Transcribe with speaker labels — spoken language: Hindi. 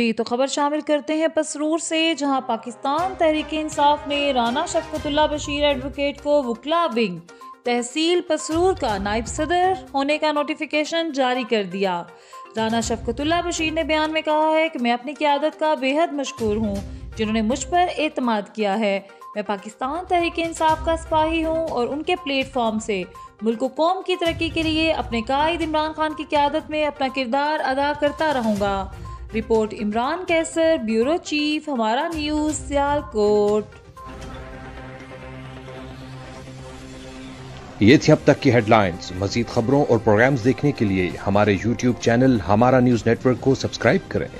Speaker 1: जी तो खबर शामिल करते हैं पसरूर से, जहां पाकिस्तान तहरीक इंसाफ ने राना शफकतुल्लाह बशीर एडवोकेट को वकला विंग तहसील पसरूर का नायब सदर होने का नोटिफिकेशन जारी कर दिया। राना शफकतुल्लाह बशीर ने बयान में कहा है कि मैं अपनी क़यादत का बेहद मशकूर हूँ जिन्होंने मुझ पर एतमाद किया है। मैं पाकिस्तान तहरीक इंसाफ का सिपाही हूँ और उनके प्लेटफॉर्म से मुल्क व कौम की तरक्की के लिए अपने कायद इमरान खान की क़यादत में अपना किरदार अदा करता रहूँगा। रिपोर्ट इमरान कैसर, ब्यूरो चीफ, हमारा न्यूज़, सियालकोट।
Speaker 2: ये थी अब तक की हेडलाइंस। मजीद खबरों और प्रोग्राम्स देखने के लिए हमारे YouTube चैनल हमारा न्यूज़ नेटवर्क को सब्सक्राइब करें।